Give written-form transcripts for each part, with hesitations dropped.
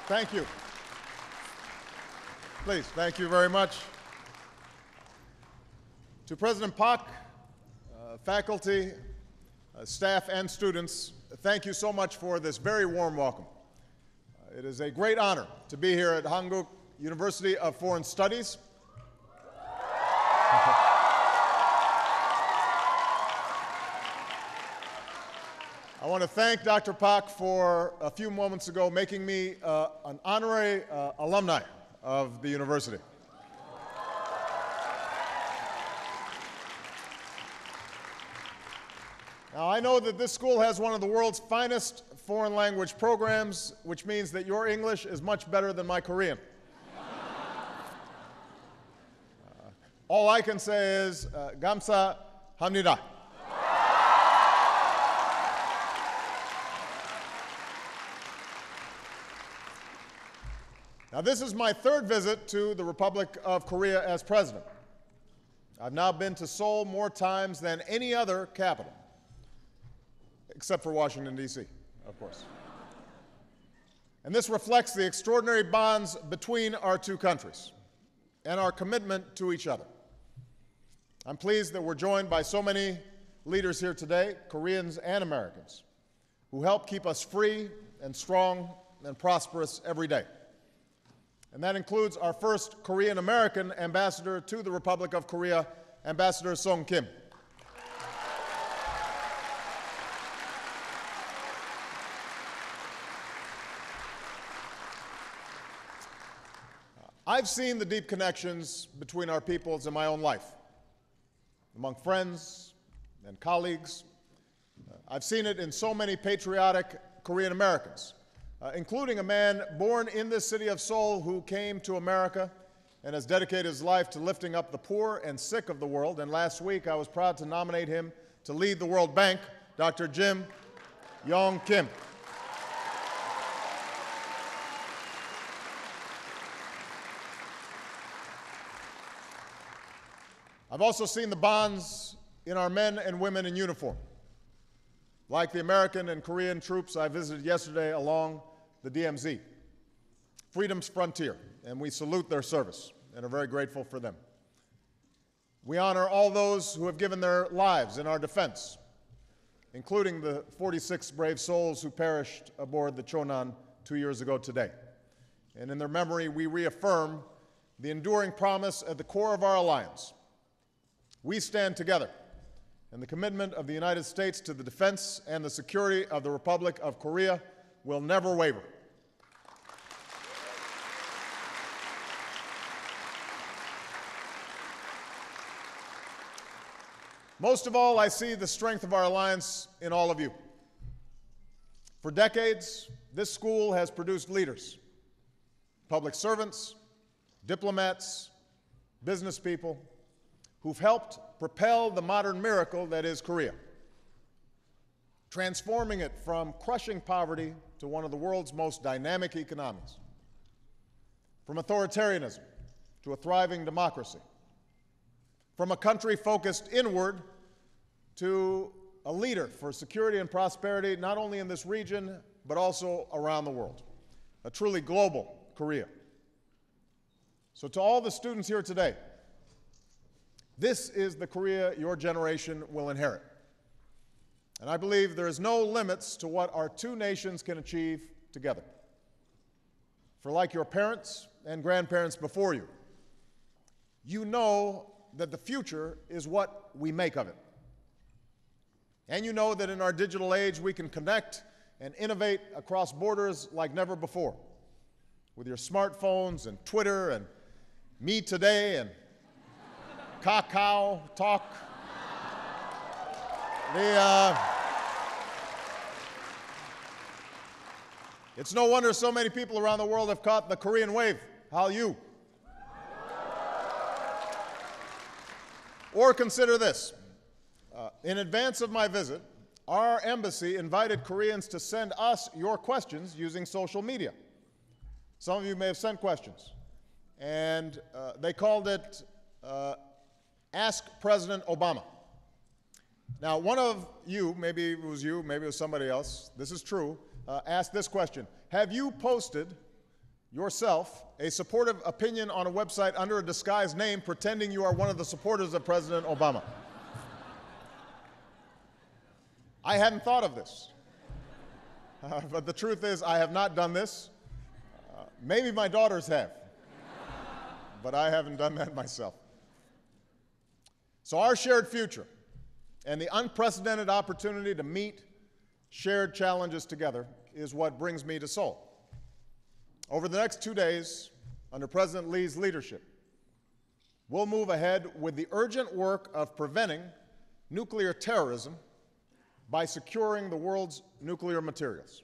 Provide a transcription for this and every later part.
Thank you. Please, thank you very much. To President Pak, faculty, staff, and students, thank you so much for this very warm welcome. It is a great honor to be here at Hankuk University of Foreign Studies. I want to thank Dr. Pak for a few moments ago making me an honorary alumni of the university. Now, I know that this school has one of the world's finest foreign language programs, which means that your English is much better than my Korean. All I can say is, 감사합니다. Now, this is my third visit to the Republic of Korea as president. I've now been to Seoul more times than any other capital, except for Washington, D.C., of course. And this reflects the extraordinary bonds between our two countries and our commitment to each other. I'm pleased that we're joined by so many leaders here today, Koreans and Americans, who help keep us free and strong and prosperous every day. And that includes our first Korean-American ambassador to the Republic of Korea, Ambassador Song Kim. I've seen the deep connections between our peoples in my own life, among friends and colleagues. I've seen it in so many patriotic Korean Americans, including a man born in this city of Seoul who came to America and has dedicated his life to lifting up the poor and sick of the world. And last week, I was proud to nominate him to lead the World Bank, Dr. Jim Yong Kim. I've also seen the bonds in our men and women in uniform, like the American and Korean troops I visited yesterday along the DMZ, freedom's frontier, and we salute their service and are very grateful for them. We honor all those who have given their lives in our defense, including the 46 brave souls who perished aboard the Chonan 2 years ago today. And in their memory, we reaffirm the enduring promise at the core of our alliance. We stand together, and the commitment of the United States to the defense and the security of the Republic of Korea will never waver. Most of all, I see the strength of our alliance in all of you. For decades, this school has produced leaders, public servants, diplomats, business people, who've helped propel the modern miracle that is Korea, transforming it from crushing poverty to one of the world's most dynamic economies, from authoritarianism to a thriving democracy, from a country focused inward to a leader for security and prosperity, not only in this region, but also around the world, a truly global Korea. So to all the students here today, this is the Korea your generation will inherit. And I believe there is no limits to what our two nations can achieve together. For like your parents and grandparents before you, you know that the future is what we make of it. And you know that in our digital age, we can connect and innovate across borders like never before, with your smartphones and Twitter and Me Today and Kakao Talk. It's no wonder so many people around the world have caught the Korean wave. Hallyu. Or consider this. In advance of my visit, our embassy invited Koreans to send us your questions using social media. Some of you may have sent questions. And they called it Ask President Obama. Now, one of you, maybe it was you, maybe it was somebody else, this is true, asked this question: have you posted yourself a supportive opinion on a website under a disguised name pretending you are one of the supporters of President Obama. I hadn't thought of this. But the truth is, I have not done this. Maybe my daughters have, but I haven't done that myself. So our shared future and the unprecedented opportunity to meet shared challenges together is what brings me to Seoul. Over the next 2 days, under President Lee's leadership, we'll move ahead with the urgent work of preventing nuclear terrorism by securing the world's nuclear materials.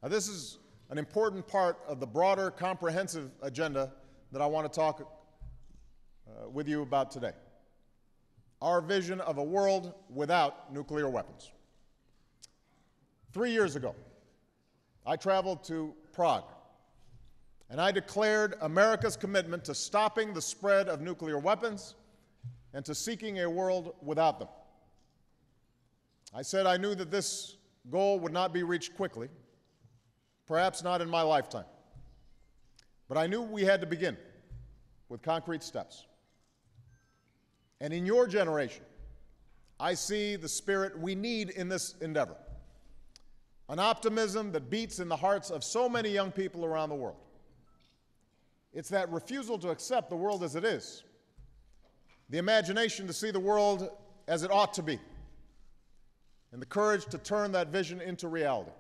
Now, this is an important part of the broader, comprehensive agenda that I want to talk with you about today. Our vision of a world without nuclear weapons. 3 years ago, I traveled to Prague, and I declared America's commitment to stopping the spread of nuclear weapons and to seeking a world without them. I said I knew that this goal would not be reached quickly, perhaps not in my lifetime, but I knew we had to begin with concrete steps. And in your generation, I see the spirit we need in this endeavor, an optimism that beats in the hearts of so many young people around the world. It's that refusal to accept the world as it is, the imagination to see the world as it ought to be, and the courage to turn that vision into reality.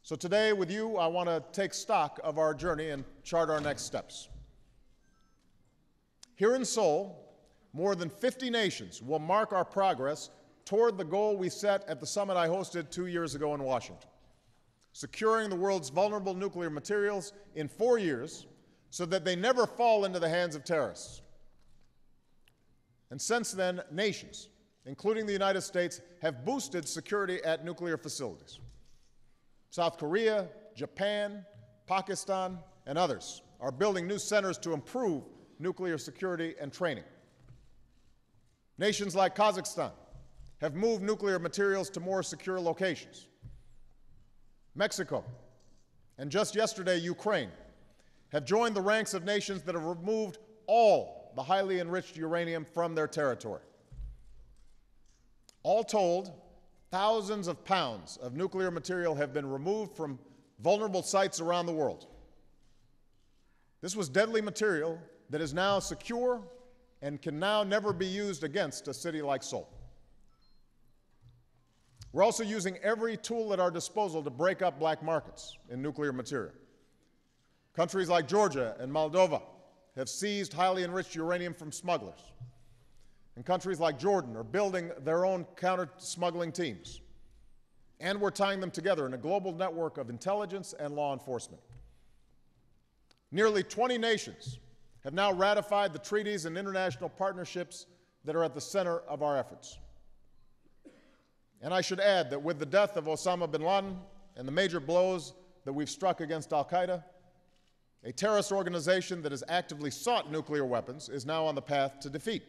So today, with you, I want to take stock of our journey and chart our next steps. Here in Seoul, more than 50 nations will mark our progress toward the goal we set at the summit I hosted 2 years ago in Washington, securing the world's vulnerable nuclear materials in 4 years so that they never fall into the hands of terrorists. And since then, nations, including the United States, have boosted security at nuclear facilities. South Korea, Japan, Pakistan, and others are building new centers to improve nuclear security and training. Nations like Kazakhstan have moved nuclear materials to more secure locations. Mexico, and just yesterday, Ukraine, have joined the ranks of nations that have removed all the highly enriched uranium from their territory. All told, thousands of pounds of nuclear material have been removed from vulnerable sites around the world. This was deadly material that is now secure and can now never be used against a city like Seoul. We're also using every tool at our disposal to break up black markets in nuclear material. Countries like Georgia and Moldova have seized highly enriched uranium from smugglers. And countries like Jordan are building their own counter-smuggling teams. And we're tying them together in a global network of intelligence and law enforcement. Nearly 20 nations have now ratified the treaties and international partnerships that are at the center of our efforts. And I should add that with the death of Osama bin Laden and the major blows that we've struck against al-Qaeda, a terrorist organization that has actively sought nuclear weapons is now on the path to defeat.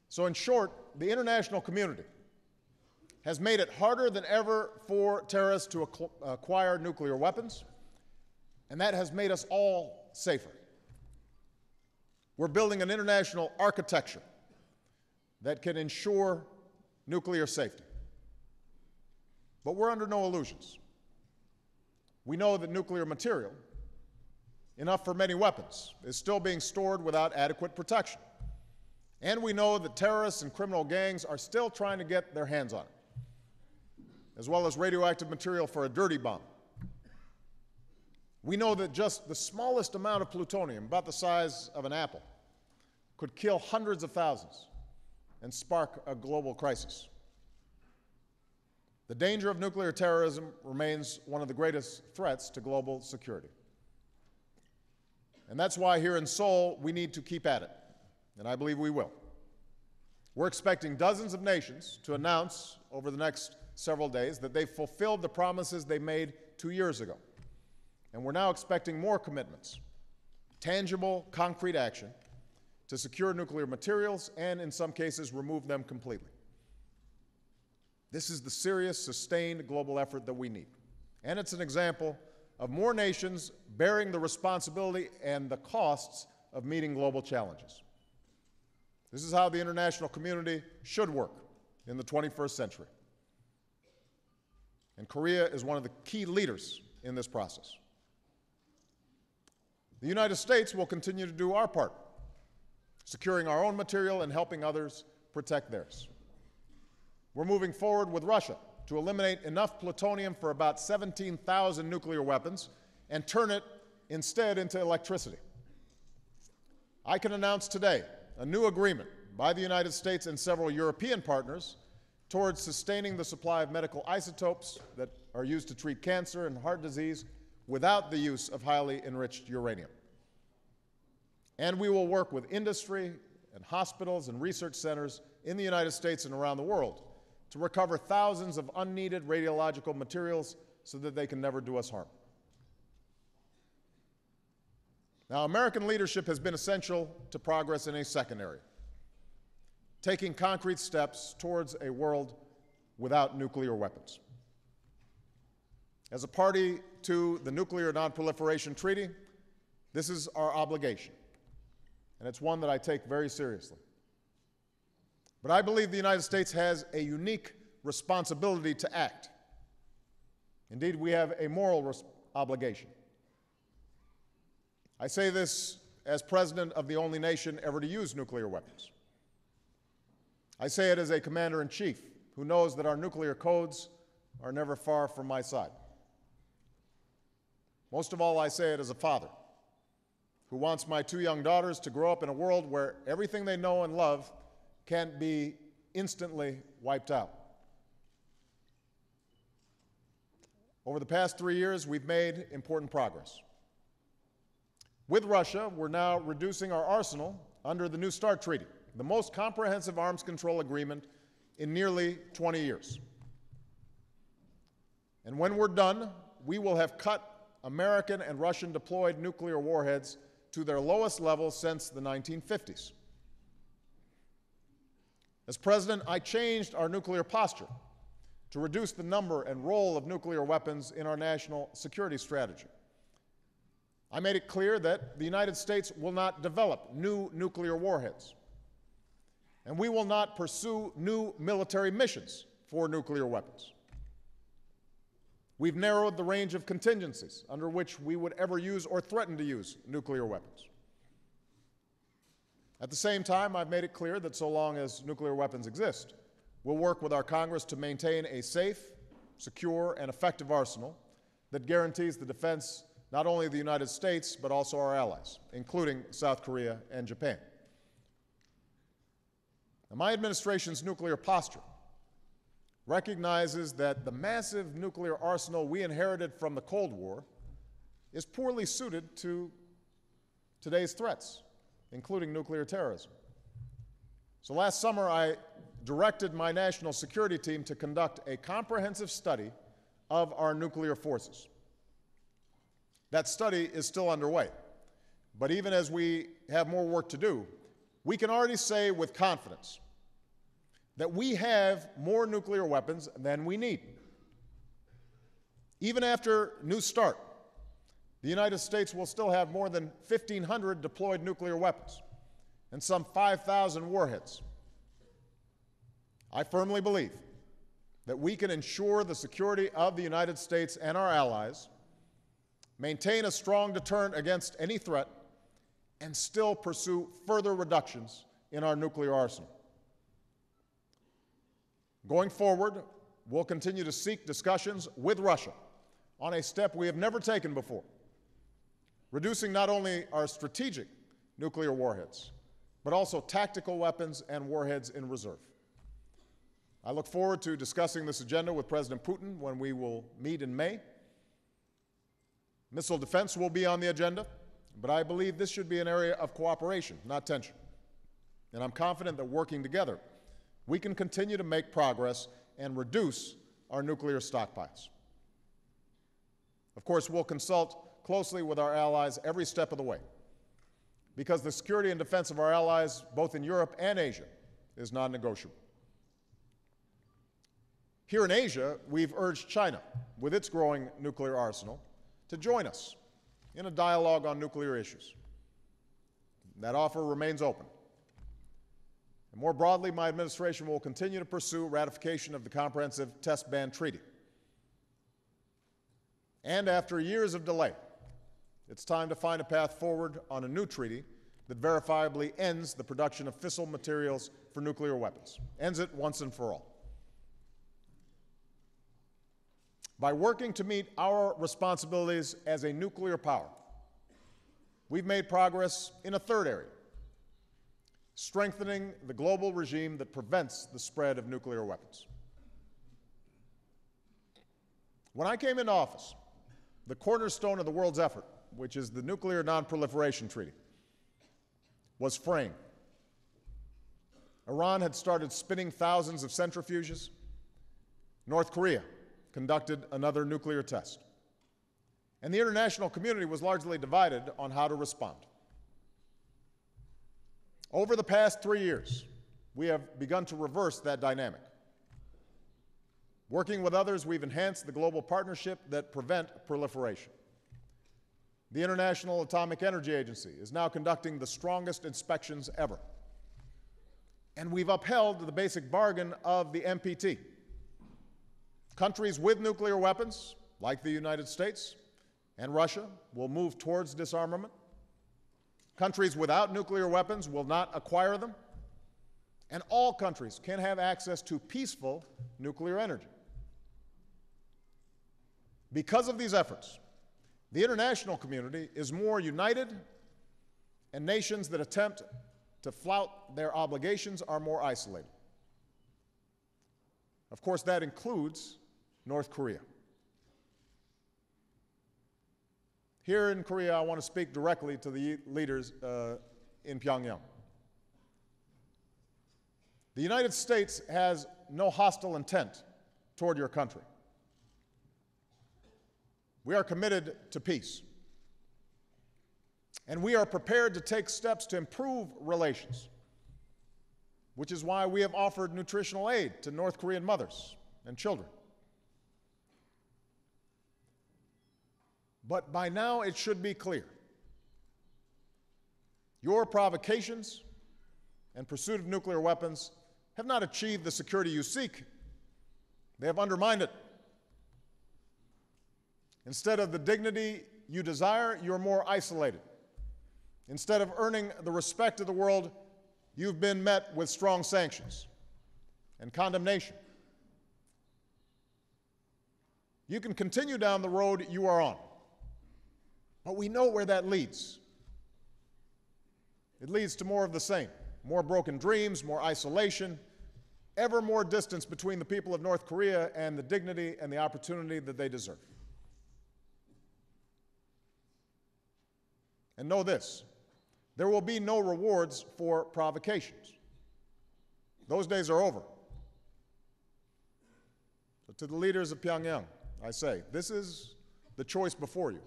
So in short, the international community has made it harder than ever for terrorists to acquire nuclear weapons, and that has made us all safer. We're building an international architecture that can ensure nuclear safety. But we're under no illusions. We know that nuclear material, enough for many weapons, is still being stored without adequate protection. And we know that terrorists and criminal gangs are still trying to get their hands on it, as well as radioactive material for a dirty bomb. We know that just the smallest amount of plutonium, about the size of an apple, could kill hundreds of thousands and spark a global crisis. The danger of nuclear terrorism remains one of the greatest threats to global security. And that's why here in Seoul, we need to keep at it, and I believe we will. We're expecting dozens of nations to announce over the next several days that they've fulfilled the promises they made 2 years ago. And we're now expecting more commitments, tangible, concrete action to secure nuclear materials and, in some cases, remove them completely. This is the serious, sustained global effort that we need. And it's an example of more nations bearing the responsibility and the costs of meeting global challenges. This is how the international community should work in the 21st century. And Korea is one of the key leaders in this process. The United States will continue to do our part, securing our own material and helping others protect theirs. We're moving forward with Russia to eliminate enough plutonium for about 17,000 nuclear weapons and turn it instead into electricity. I can announce today a new agreement by the United States and several European partners towards sustaining the supply of medical isotopes that are used to treat cancer and heart disease without the use of highly enriched uranium. And we will work with industry and hospitals and research centers in the United States and around the world to recover thousands of unneeded radiological materials so that they can never do us harm. Now, American leadership has been essential to progress in a second area, taking concrete steps towards a world without nuclear weapons. As a party to the Nuclear Non-Proliferation Treaty, this is our obligation, and it's one that I take very seriously. But I believe the United States has a unique responsibility to act. Indeed, we have a moral obligation. I say this as president of the only nation ever to use nuclear weapons. I say it as a commander-in-chief who knows that our nuclear codes are never far from my side. Most of all, I say it as a father who wants my two young daughters to grow up in a world where everything they know and love can't be instantly wiped out. Over the past 3 years, we've made important progress. With Russia, we're now reducing our arsenal under the New START Treaty, the most comprehensive arms control agreement in nearly 20 years. And when we're done, we will have cut American and Russian deployed nuclear warheads to their lowest level since the 1950s. As president, I changed our nuclear posture to reduce the number and role of nuclear weapons in our national security strategy. I made it clear that the United States will not develop new nuclear warheads, and we will not pursue new military missions for nuclear weapons. We've narrowed the range of contingencies under which we would ever use or threaten to use nuclear weapons. At the same time, I've made it clear that so long as nuclear weapons exist, we'll work with our Congress to maintain a safe, secure, and effective arsenal that guarantees the defense not only of the United States, but also our allies, including South Korea and Japan. Now, my administration's nuclear posture recognizes that the massive nuclear arsenal we inherited from the Cold War is poorly suited to today's threats, including nuclear terrorism. So last summer, I directed my national security team to conduct a comprehensive study of our nuclear forces. That study is still underway, but even as we have more work to do, we can already say with confidence that we have more nuclear weapons than we need. Even after New START, the United States will still have more than 1,500 deployed nuclear weapons and some 5,000 warheads. I firmly believe that we can ensure the security of the United States and our allies, maintain a strong deterrent against any threat, and still pursue further reductions in our nuclear arsenal. Going forward, we'll continue to seek discussions with Russia on a step we have never taken before, reducing not only our strategic nuclear warheads, but also tactical weapons and warheads in reserve. I look forward to discussing this agenda with President Putin when we will meet in May. Missile defense will be on the agenda, but I believe this should be an area of cooperation, not tension. And I'm confident that working together, we can continue to make progress and reduce our nuclear stockpiles. Of course, we'll consult closely with our allies every step of the way, because the security and defense of our allies, both in Europe and Asia, is non-negotiable. Here in Asia, we've urged China, with its growing nuclear arsenal, to join us in a dialogue on nuclear issues. That offer remains open. And more broadly, my administration will continue to pursue ratification of the Comprehensive Test Ban Treaty. And after years of delay, it's time to find a path forward on a new treaty that verifiably ends the production of fissile materials for nuclear weapons, ends it once and for all. By working to meet our responsibilities as a nuclear power, we've made progress in a third area: strengthening the global regime that prevents the spread of nuclear weapons. When I came into office, the cornerstone of the world's effort, which is the Nuclear Non-Proliferation Treaty, was framed. Iran had started spinning thousands of centrifuges. North Korea conducted another nuclear test. And the international community was largely divided on how to respond. Over the past 3 years, we have begun to reverse that dynamic. Working with others, we've enhanced the global partnership that prevent proliferation. The International Atomic Energy Agency is now conducting the strongest inspections ever. And we've upheld the basic bargain of the NPT. Countries with nuclear weapons, like the United States and Russia, will move towards disarmament. Countries without nuclear weapons will not acquire them. And all countries can have access to peaceful nuclear energy. Because of these efforts, the international community is more united, and nations that attempt to flout their obligations are more isolated. Of course, that includes North Korea. Here in Korea, I want to speak directly to the leaders in Pyongyang. The United States has no hostile intent toward your country. We are committed to peace. And we are prepared to take steps to improve relations, which is why we have offered nutritional aid to North Korean mothers and children. But by now, it should be clear: your provocations and pursuit of nuclear weapons have not achieved the security you seek. They have undermined it. Instead of the dignity you desire, you're more isolated. Instead of earning the respect of the world, you've been met with strong sanctions and condemnation. You can continue down the road you are on, but we know where that leads. It leads to more of the same: more broken dreams, more isolation, ever more distance between the people of North Korea and the dignity and the opportunity that they deserve. And know this: there will be no rewards for provocations. Those days are over. So to the leaders of Pyongyang, I say, this is the choice before you.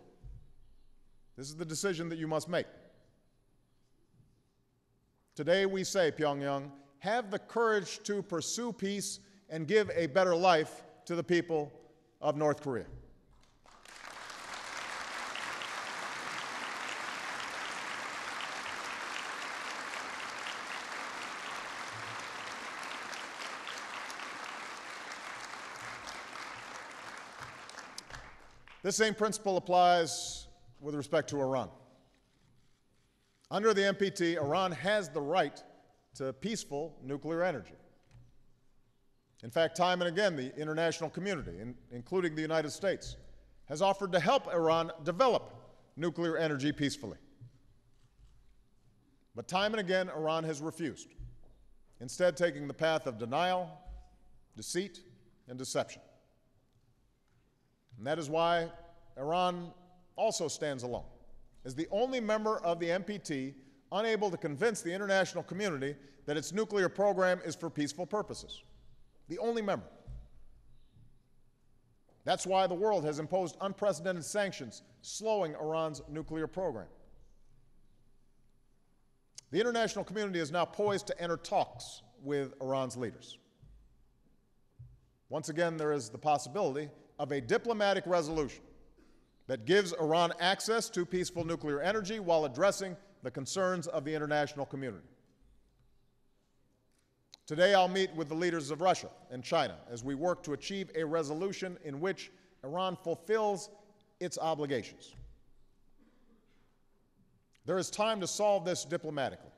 This is the decision that you must make. Today we say, Pyongyang, have the courage to pursue peace and give a better life to the people of North Korea. This same principle applies with respect to Iran. Under the NPT, Iran has the right to peaceful nuclear energy. In fact, time and again, the international community, including the United States, has offered to help Iran develop nuclear energy peacefully. But time and again, Iran has refused, instead taking the path of denial, deceit, and deception. And that is why Iran also stands alone, as the only member of the NPT unable to convince the international community that its nuclear program is for peaceful purposes. The only member. That's why the world has imposed unprecedented sanctions, slowing Iran's nuclear program. The international community is now poised to enter talks with Iran's leaders. once again, there is the possibility of a diplomatic resolution that gives Iran access to peaceful nuclear energy while addressing the concerns of the international community. Today, I'll meet with the leaders of Russia and China as we work to achieve a resolution in which Iran fulfills its obligations. There is time to solve this diplomatically.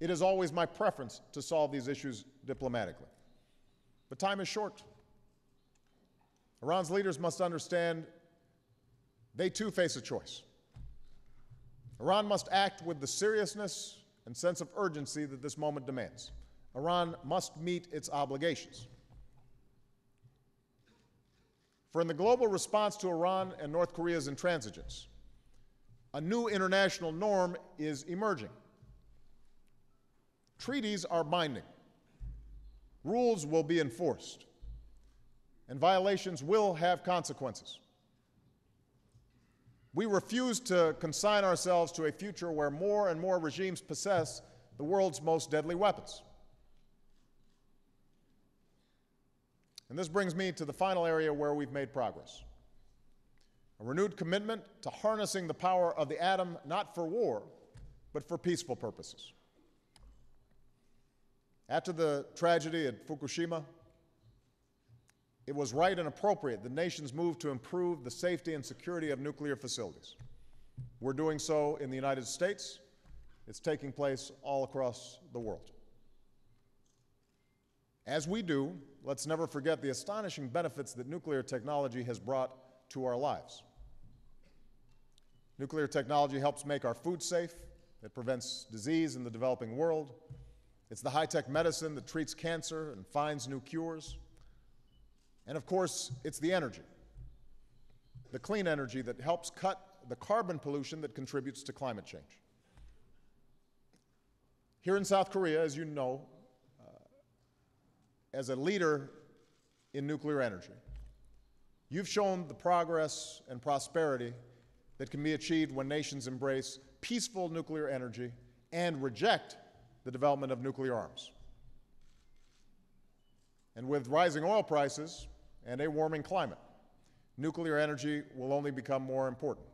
It is always my preference to solve these issues diplomatically. But time is short. Iran's leaders must understand they too face a choice. Iran must act with the seriousness and sense of urgency that this moment demands. Iran must meet its obligations. For in the global response to Iran and North Korea's intransigence, a new international norm is emerging. Treaties are binding. Rules will be enforced, and violations will have consequences. We refuse to consign ourselves to a future where more and more regimes possess the world's most deadly weapons. And this brings me to the final area where we've made progress: a renewed commitment to harnessing the power of the atom, not for war, but for peaceful purposes. After the tragedy at Fukushima, it was right and appropriate that nations moved to improve the safety and security of nuclear facilities. We're doing so in the United States. It's taking place all across the world. As we do, let's never forget the astonishing benefits that nuclear technology has brought to our lives. Nuclear technology helps make our food safe. It prevents disease in the developing world. It's the high-tech medicine that treats cancer and finds new cures. And of course, it's the energy, the clean energy that helps cut the carbon pollution that contributes to climate change. Here in South Korea, as you know, as a leader in nuclear energy, you've shown the progress and prosperity that can be achieved when nations embrace peaceful nuclear energy and reject the development of nuclear arms. And with rising oil prices and a warming climate, nuclear energy will only become more important.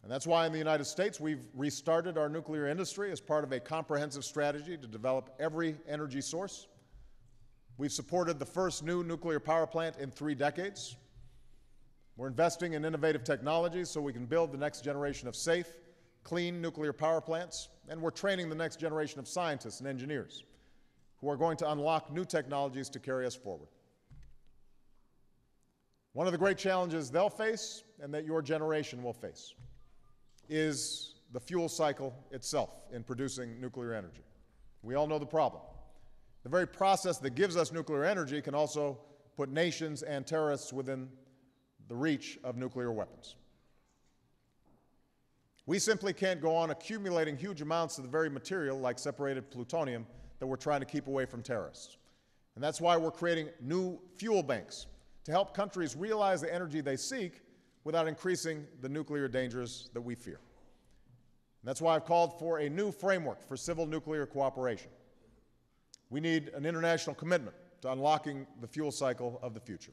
And that's why in the United States we've restarted our nuclear industry as part of a comprehensive strategy to develop every energy source. We've supported the first new nuclear power plant in 3 decades. We're investing in innovative technologies so we can build the next generation of safe, clean nuclear power plants, and we're training the next generation of scientists and engineers who are going to unlock new technologies to carry us forward. One of the great challenges they'll face, and that your generation will face, is the fuel cycle itself in producing nuclear energy. We all know the problem. The very process that gives us nuclear energy can also put nations and terrorists within the reach of nuclear weapons. We simply can't go on accumulating huge amounts of the very material, like separated plutonium, that we're trying to keep away from terrorists. And that's why we're creating new fuel banks to help countries realize the energy they seek without increasing the nuclear dangers that we fear. And that's why I've called for a new framework for civil nuclear cooperation. We need an international commitment to unlocking the fuel cycle of the future.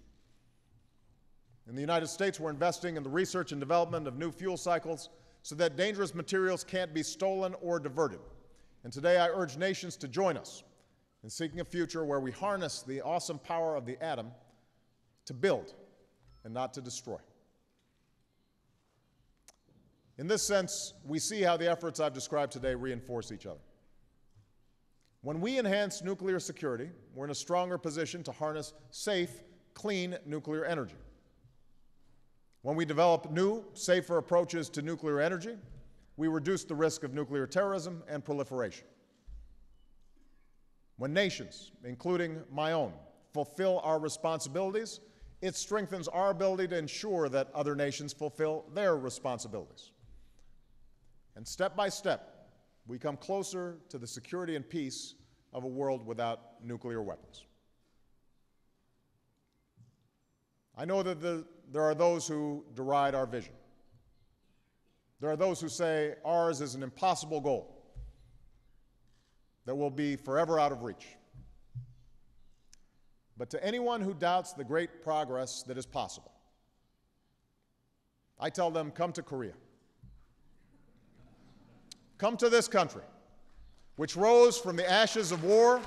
In the United States, we're investing in the research and development of new fuel cycles so that dangerous materials can't be stolen or diverted. And today I urge nations to join us in seeking a future where we harness the awesome power of the atom to build and not to destroy. In this sense, we see how the efforts I've described today reinforce each other. When we enhance nuclear security, we're in a stronger position to harness safe, clean nuclear energy. When we develop new, safer approaches to nuclear energy, we reduce the risk of nuclear terrorism and proliferation. When nations, including my own, fulfill our responsibilities, it strengthens our ability to ensure that other nations fulfill their responsibilities. And step by step, we come closer to the security and peace of a world without nuclear weapons. I know that there are those who deride our vision. There are those who say ours is an impossible goal that will be forever out of reach. But to anyone who doubts the great progress that is possible, I tell them, come to Korea. Come to this country, which rose from the ashes of war,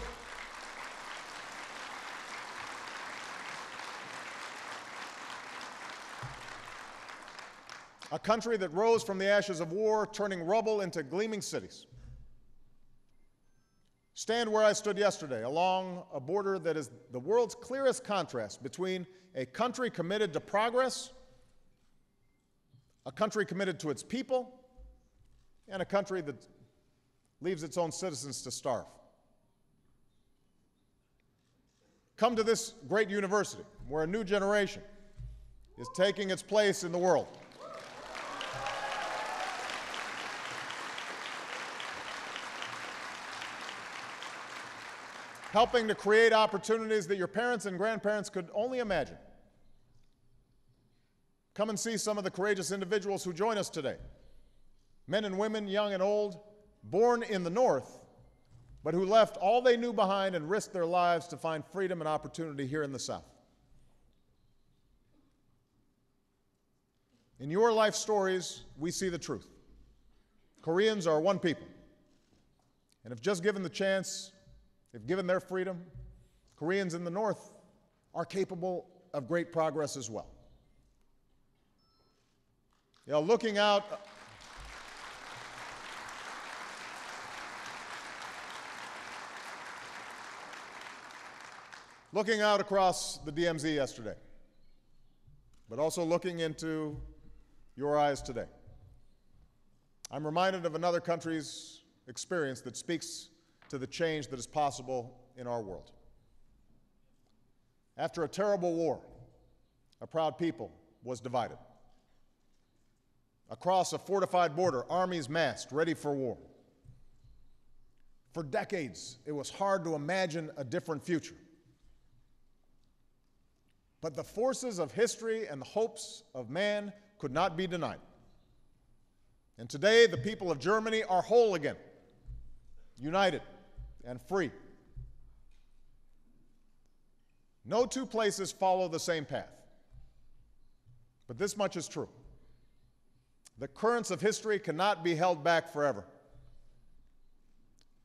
a country that rose from the ashes of war, turning rubble into gleaming cities. Stand where I stood yesterday, along a border that is the world's clearest contrast between a country committed to progress, a country committed to its people, and a country that leaves its own citizens to starve. Come to this great university where a new generation is taking its place in the world. Helping to create opportunities that your parents and grandparents could only imagine. Come and see some of the courageous individuals who join us today. Men and women, young and old, born in the North, but who left all they knew behind and risked their lives to find freedom and opportunity here in the South. In your life stories, we see the truth. Koreans are one people, and if just given the chance, if given their freedom, Koreans in the North are capable of great progress as well. You know, looking out across the DMZ yesterday, but also looking into your eyes today, I'm reminded of another country's experience that speaks to the change that is possible in our world. After a terrible war, a proud people was divided. Across a fortified border, armies massed, ready for war. For decades, it was hard to imagine a different future. But the forces of history and the hopes of man could not be denied. And today, the people of Germany are whole again, united and free. No two places follow the same path. But this much is true. The currents of history cannot be held back forever.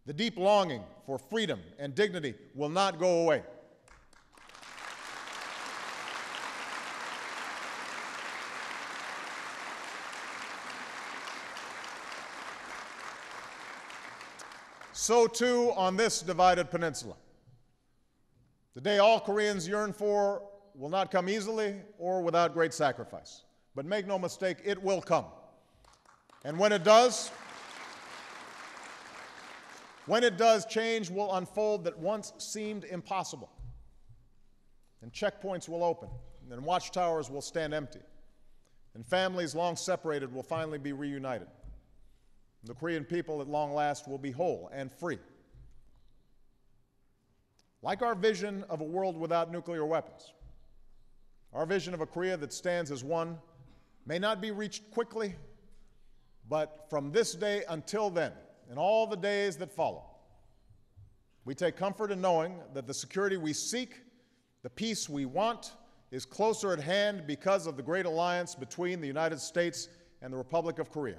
The deep longing for freedom and dignity will not go away. So too on this divided peninsula. The day all Koreans yearn for will not come easily or without great sacrifice. But make no mistake, it will come. And when it does, change will unfold that once seemed impossible. And checkpoints will open, and watchtowers will stand empty, and families long separated will finally be reunited. The Korean people at long last will be whole and free. Like our vision of a world without nuclear weapons, our vision of a Korea that stands as one may not be reached quickly, but from this day until then, and all the days that follow, we take comfort in knowing that the security we seek, the peace we want, is closer at hand because of the great alliance between the United States and the Republic of Korea.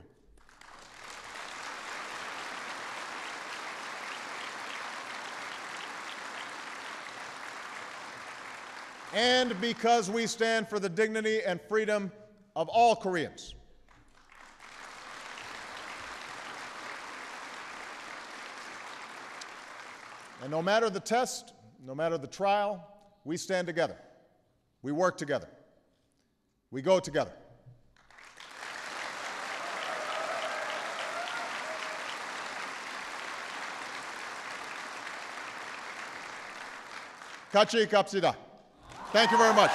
And because we stand for the dignity and freedom of all Koreans. And no matter the test, no matter the trial, we stand together. We work together. We go together. 같이 갑시다. Thank you very much.